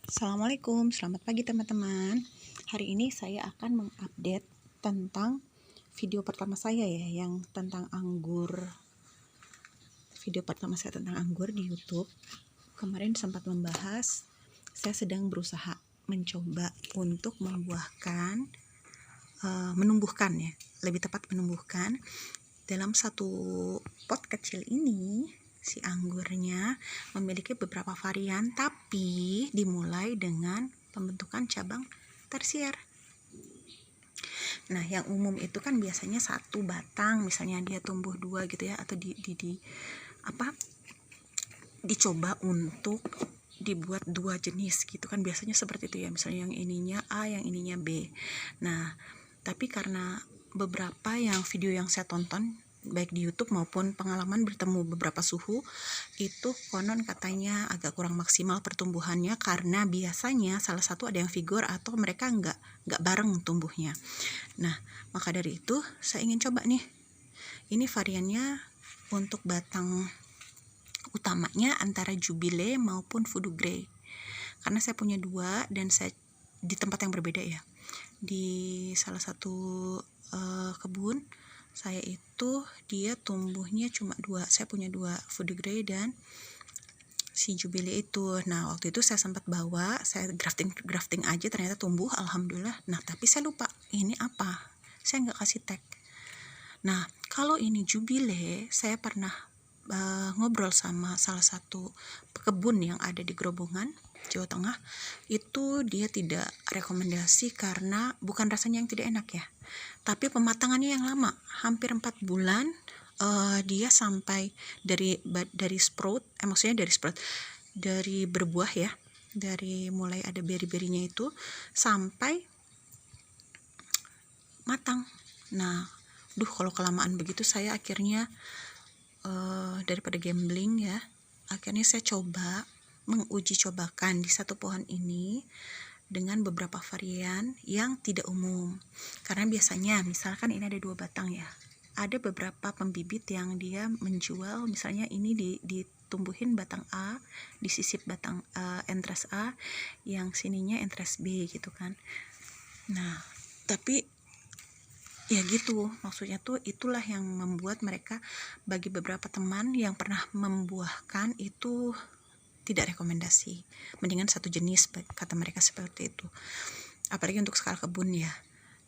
Assalamualaikum, selamat pagi teman-teman. Hari ini saya akan mengupdate tentang video pertama saya ya, yang tentang anggur. Video pertama saya tentang anggur di YouTube. Kemarin sempat membahas, saya sedang berusaha mencoba untuk menumbuhkan ya, lebih tepat menumbuhkan dalam satu pot kecil ini. Si anggurnya memiliki beberapa varian, tapi dimulai dengan pembentukan cabang tersier. Nah, yang umum itu kan biasanya satu batang, misalnya dia tumbuh dua gitu ya, atau dicoba untuk dibuat dua jenis gitu kan, biasanya seperti itu ya, misalnya yang ininya A, yang ininya B. Nah, tapi karena beberapa yang video yang saya tonton baik di YouTube maupun pengalaman bertemu beberapa suhu, itu konon katanya agak kurang maksimal pertumbuhannya, karena biasanya salah satu ada yang vigor atau mereka nggak bareng tumbuhnya. Nah, maka dari itu saya ingin coba nih, ini variannya untuk batang utamanya antara Jubilee maupun Voodoo Grey, karena saya punya dua dan saya di tempat yang berbeda ya. Di salah satu kebun saya itu dia tumbuhnya cuma dua, saya punya dua, Voodoo Grey dan si Jubilee itu. Nah, waktu itu saya sempat bawa, saya grafting aja, ternyata tumbuh, alhamdulillah. Nah, tapi saya lupa ini apa, saya nggak kasih tag. Nah, kalau ini Jubilee, saya pernah ngobrol sama salah satu pekebun yang ada di Grobogan, Jawa Tengah. Itu dia tidak rekomendasi karena bukan rasanya yang tidak enak ya, tapi pematangannya yang lama, hampir 4 bulan. Dia sampai dari sprout, maksudnya dari berbuah ya, dari mulai ada beri-berinya itu sampai matang. Nah, kalau kelamaan begitu saya akhirnya daripada gambling ya, akhirnya saya coba menguji cobakan di satu pohon ini dengan beberapa varian yang tidak umum. Karena biasanya misalkan ini ada 2 batang ya, ada beberapa pembibit yang dia menjual, misalnya ini ditumbuhin batang A, disisip batang entres A, yang sininya entres B gitu kan. Nah, tapi ya gitu, maksudnya tuh itulah yang membuat mereka, bagi beberapa teman yang pernah membuahkan itu, tidak rekomendasi, mendingan satu jenis, kata mereka seperti itu, apalagi untuk skala kebun ya.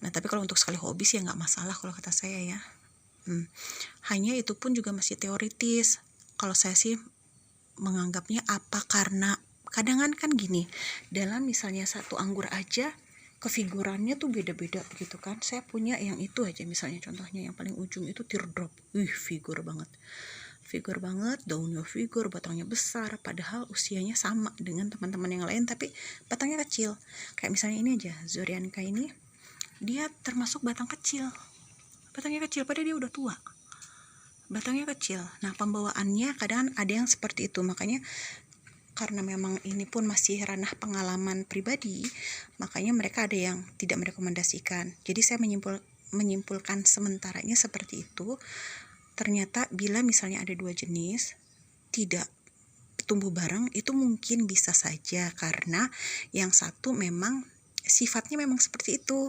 Nah, tapi kalau untuk skala hobi sih ya nggak masalah kalau kata saya ya. Hanya itu pun juga masih teoritis. Kalau saya sih menganggapnya apa, karena kadang kan gini, dalam misalnya satu anggur aja kefigurannya tuh beda-beda gitu kan. Saya punya yang itu aja, misalnya contohnya yang paling ujung itu teardrop, figur banget, daunnya figur, batangnya besar, padahal usianya sama dengan teman-teman yang lain tapi batangnya kecil. Kayak misalnya ini aja, Zorianka ini, dia termasuk batangnya kecil, padahal dia udah tua, batangnya kecil. Nah, pembawaannya kadang ada yang seperti itu. Makanya karena memang ini pun masih ranah pengalaman pribadi, makanya mereka ada yang tidak merekomendasikan. Jadi saya menyimpulkan sementaranya seperti itu. Ternyata bila misalnya ada 2 jenis tidak tumbuh bareng, itu mungkin bisa saja karena yang satu memang sifatnya memang seperti itu.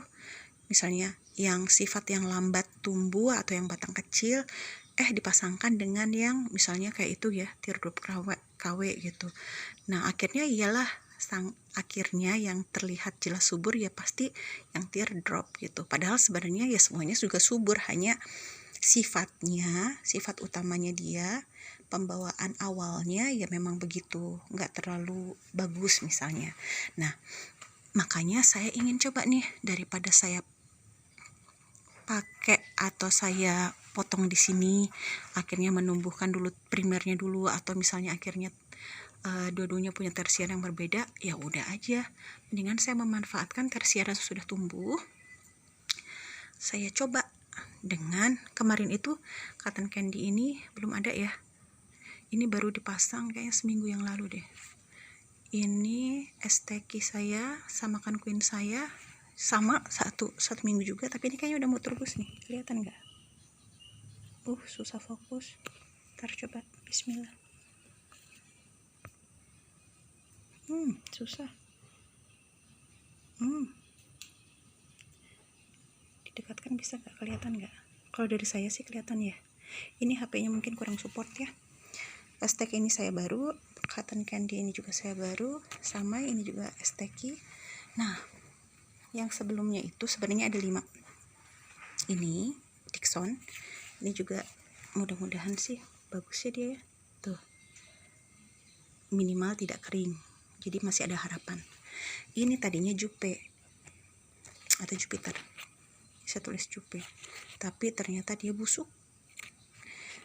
Misalnya yang sifat yang lambat tumbuh atau yang batang kecil dipasangkan dengan yang misalnya kayak itu ya, teardrop KW gitu. Nah, akhirnya akhirnya yang terlihat jelas subur ya pasti yang teardrop gitu. Padahal sebenarnya ya semuanya juga subur, hanya sifat utamanya dia, pembawaan awalnya ya memang begitu, nggak terlalu bagus misalnya. Nah, makanya saya ingin coba nih, daripada saya pakai atau saya potong di sini, akhirnya menumbuhkan dulu primernya dulu, atau misalnya akhirnya dua-duanya punya tersier yang berbeda, ya udah aja, mendingan saya memanfaatkan tersier yang sudah tumbuh. Saya coba dengan kemarin itu cotton candy ini belum ada ya, ini baru dipasang kayaknya seminggu yang lalu deh. Ini esteki saya sama kan queen saya sama satu minggu juga, tapi ini kayaknya udah mau terus nih, kelihatan nggak? Susah fokus, ntar coba, bismillah. Susah. Didekatkan bisa nggak, kelihatan nggak? Kalau dari saya sih kelihatan ya. Ini HP-nya mungkin kurang support ya. Stek ini saya baru, cotton candy ini juga saya baru, sama ini juga STK. Nah, yang sebelumnya itu sebenarnya ada 5. Ini Dixon, ini juga mudah-mudahan sih bagus ya dia ya. Tuh, minimal tidak kering, jadi masih ada harapan. Ini tadinya Jupe atau Jupiter, saya tulis Jupe, tapi ternyata dia busuk.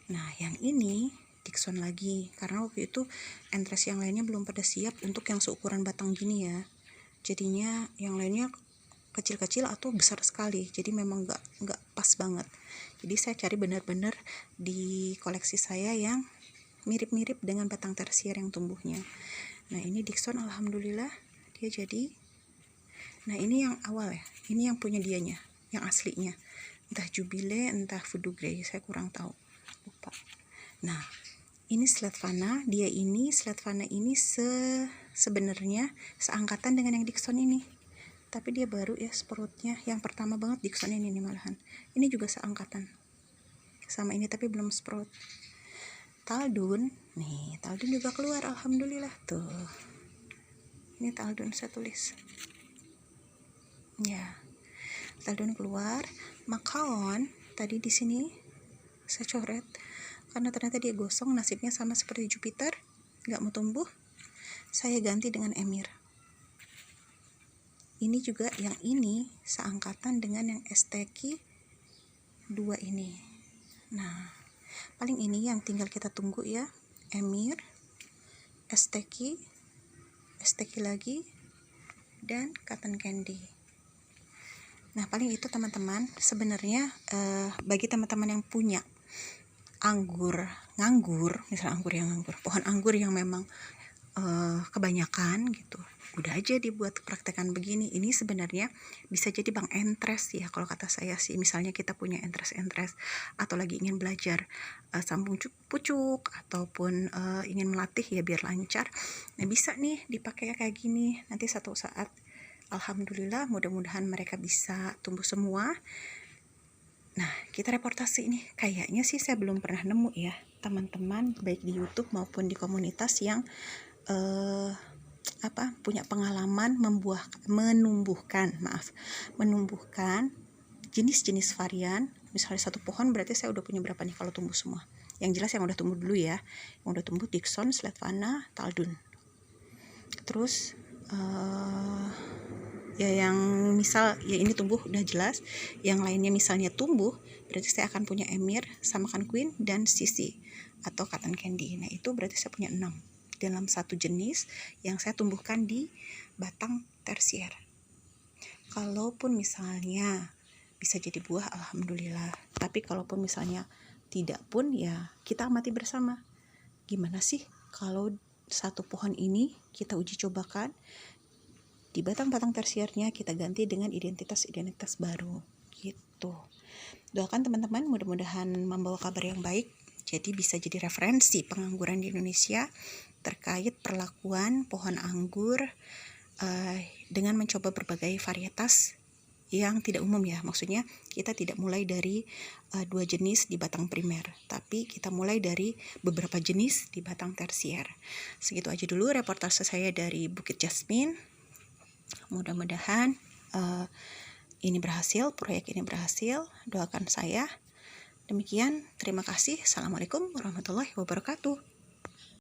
Nah, yang ini Dixon lagi, karena waktu itu entres yang lainnya belum pada siap untuk yang seukuran batang gini ya. Jadinya yang lainnya kecil-kecil atau besar sekali, jadi memang nggak pas banget. Jadi saya cari benar-benar di koleksi saya yang mirip-mirip dengan batang tersier yang tumbuhnya. Nah, ini Dixon alhamdulillah dia jadi. Nah, ini yang awal ya, ini yang punya dianya, yang aslinya, entah Jubilee entah Voodoo Grey, saya kurang tahu, lupa. Nah, ini Sledvana, dia ini Sledvana ini sebenarnya seangkatan dengan yang Dixon ini, tapi dia baru ya sproutnya. Yang pertama banget Dixon ini nih malahan. Ini juga seangkatan sama ini tapi belum sprout. Taldun, nih Taldun juga keluar alhamdulillah tuh. Ini Taldun saya tulis. Ya, Taldun keluar. Macaon tadi di sini saya coret karena ternyata dia gosong, nasibnya sama seperti Jupiter, nggak mau tumbuh. Saya ganti dengan Emir. Ini juga yang ini seangkatan dengan yang STK 2 ini. Nah, paling ini yang tinggal kita tunggu ya, Emir, STK lagi, dan cotton candy. Nah, paling itu teman-teman. Sebenarnya bagi teman-teman yang punya pohon anggur yang memang kebanyakan gitu, udah aja dibuat praktekan begini. Ini sebenarnya bisa jadi bang entres ya kalau kata saya sih. Misalnya kita punya entres atau lagi ingin belajar sambung pucuk ataupun ingin melatih ya biar lancar, nah bisa nih dipakai kayak gini. Nanti satu saat alhamdulillah mudah-mudahan mereka bisa tumbuh semua. Nah, kita reportasi ini kayaknya sih saya belum pernah nemu ya teman-teman, baik di YouTube maupun di komunitas yang punya pengalaman menumbuhkan jenis-jenis varian. Misalnya satu pohon berarti saya udah punya berapa nih kalau tumbuh semua. Yang jelas yang udah tumbuh dulu ya, yang udah tumbuh Dixon, Sledvana, Taldun. Terus ya yang misal ya ini tumbuh udah jelas, yang lainnya misalnya tumbuh, berarti saya akan punya Emir, Samakan Queen, dan Sisi atau cotton candy. Nah, itu berarti saya punya 6 dalam satu jenis yang saya tumbuhkan di batang tersier. Kalaupun misalnya bisa jadi buah alhamdulillah, tapi kalaupun misalnya tidak pun ya kita amati bersama. Gimana sih kalau satu pohon ini kita uji cobakan, di batang-batang tersiernya kita ganti dengan identitas-identitas baru gitu. Doakan teman-teman mudah-mudahan membawa kabar yang baik, jadi bisa jadi referensi pengangguran di Indonesia terkait perlakuan pohon anggur dengan mencoba berbagai varietas yang tidak umum ya. Maksudnya kita tidak mulai dari 2 jenis di batang primer, tapi kita mulai dari beberapa jenis di batang tersier. Segitu aja dulu reportase saya dari Bukit Jasmine. Mudah-mudahan ini berhasil, proyek ini berhasil. Doakan saya. Demikian, terima kasih. Assalamualaikum warahmatullahi wabarakatuh.